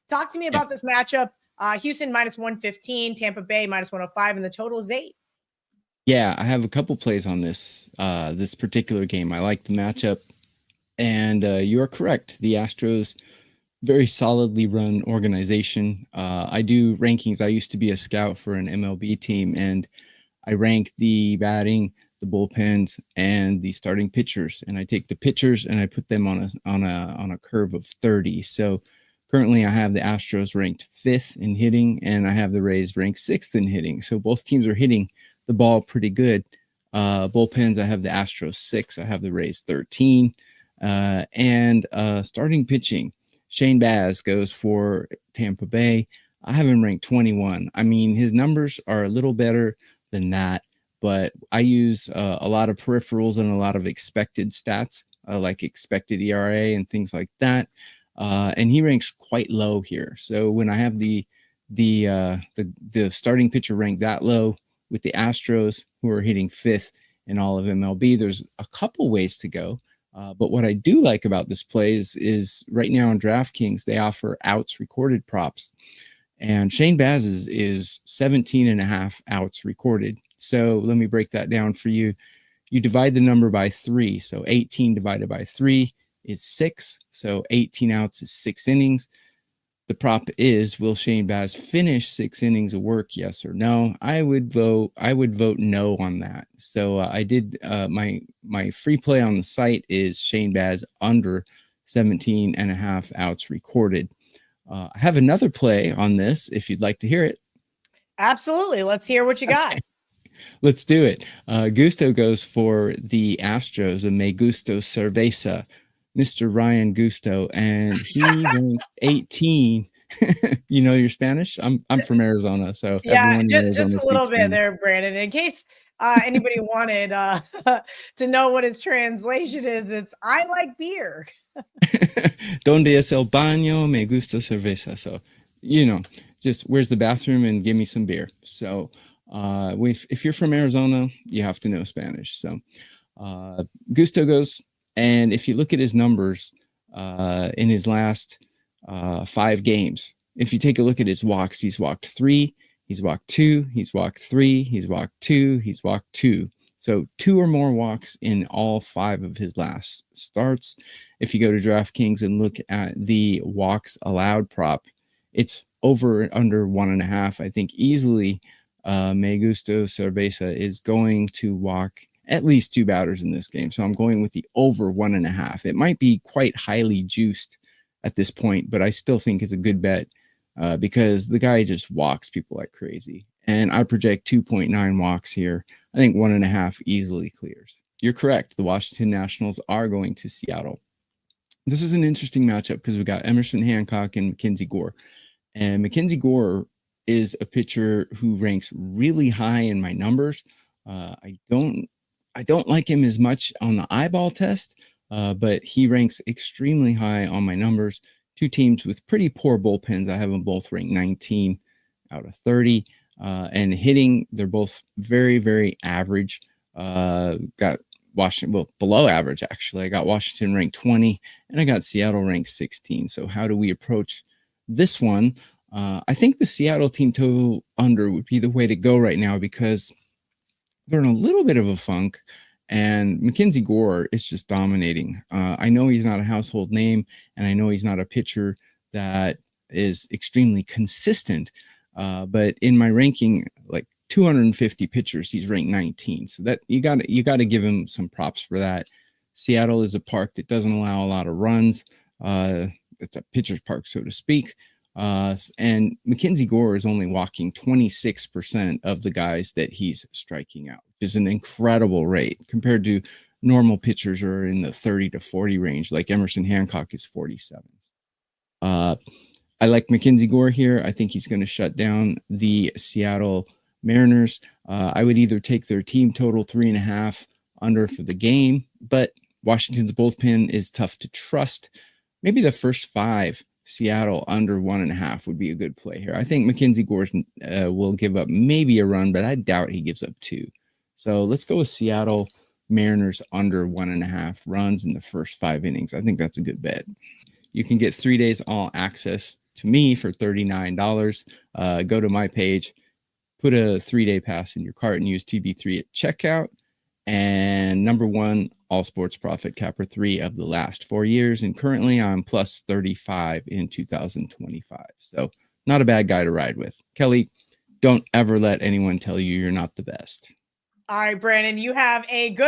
Talk to me about this matchup. Houston -115, Tampa Bay -105, and the total is 8. Yeah, I have a couple plays on this this particular game. I like the matchup, and you are correct. The Astros, very solidly run organization. I do rankings. I used to be a scout for an MLB team, and I rank the batting, the bullpens, and the starting pitchers. And I take the pitchers and I put them on a curve of 30. So currently, I have the Astros ranked 5th in hitting, and I have the Rays ranked 6th in hitting. So both teams are hitting the ball pretty good. Bullpens, I have the Astros 6, I have the Rays 13, and starting pitching. Shane Baz goes for Tampa Bay. I have him ranked 21. I mean, his numbers are a little better than that, but I use a lot of peripherals and a lot of expected stats, like expected ERA and things like that. And he ranks quite low here. So when I have the starting pitcher ranked that low with the Astros, who are hitting 5th in all of MLB, there's a couple ways to go. But what I do like about this play is right now on DraftKings, they offer outs recorded props. And Shane Baz is 17.5 outs recorded. So let me break that down for you. You divide the number by 3. So 18 divided by 3 is 6. So 18 outs is 6 innings. The prop is, will Shane Baz finish 6 innings of work? Yes or no? I would vote no on that. So I did my free play on the site is Shane Baz under 17.5 outs recorded. I have another play on this if you'd like to hear it. Absolutely. Let's hear what you got. Okay. Let's do it. Gusto goes for the Astros, and Me Gusto Cerveza, Mr. Ryan Gusto, and he ranks 18. You know your Spanish? I'm from Arizona, so yeah, just a little bit there, Brandon. In case anybody wanted to know what his translation is, it's "I like beer." Donde es el baño? Me gusta cerveza. So, just where's the bathroom and give me some beer. So, if you're from Arizona, you have to know Spanish. So, Gusto goes. And if you look at his numbers in his last 5 games, if you take a look at his walks, he's walked 3, he's walked 2, he's walked 3, he's walked 2, he's walked 2. So 2 or more walks in all 5 of his last starts. If you go to DraftKings and look at the walks allowed prop, it's over and under 1.5. I think easily Me Gusto Cerveza is going to walk at least 2 batters in this game. So I'm going with the over 1.5. It might be quite highly juiced at this point, but I still think it's a good bet because the guy just walks people like crazy. And I project 2.9 walks here. I think 1.5 easily clears. You're correct. The Washington Nationals are going to Seattle. This is an interesting matchup because we got Emerson Hancock and Mackenzie Gore. And Mackenzie Gore is a pitcher who ranks really high in my numbers. I don't like him as much on the eyeball test, but he ranks extremely high on my numbers. 2 teams with pretty poor bullpens. I have them both ranked 19 out of 30. And hitting, they're both very, very average. Got Washington, below average, actually. I got Washington ranked 20, and I got Seattle ranked 16. So how do we approach this one? I think the Seattle team total under would be the way to go right now because they're in a little bit of a funk, and Mackenzie Gore is just dominating. I know he's not a household name, and I know he's not a pitcher that is extremely consistent, but in my ranking, like 250 pitchers, he's ranked 19. So that you got to give him some props for that. Seattle is a park that doesn't allow a lot of runs. It's a pitcher's park, so to speak. And Mackenzie Gore is only walking 26% of the guys that he's striking out, which is an incredible rate compared to normal pitchers who are in the 30 to 40 range, like Emerson Hancock is 47. I like Mackenzie Gore here. I think he's going to shut down the Seattle Mariners. I would either take their team total 3.5 under for the game, but Washington's bullpen is tough to trust. Maybe the first 5 Seattle under 1.5 would be a good play here. I think Mackenzie Gore will give up maybe a run, but I doubt he gives up 2. So let's go with Seattle Mariners under 1.5 runs in the first 5 innings. I think that's a good bet. You can get 3 days all access to me for $39. Go to my page, put a 3-day pass in your cart, and use TB3 at checkout. And number one, all sports profit capper 3 of the last 4 years. And currently I'm plus 35 in 2025. So not a bad guy to ride with. Kelly, don't ever let anyone tell you you're not the best. All right, Brandon, you have a good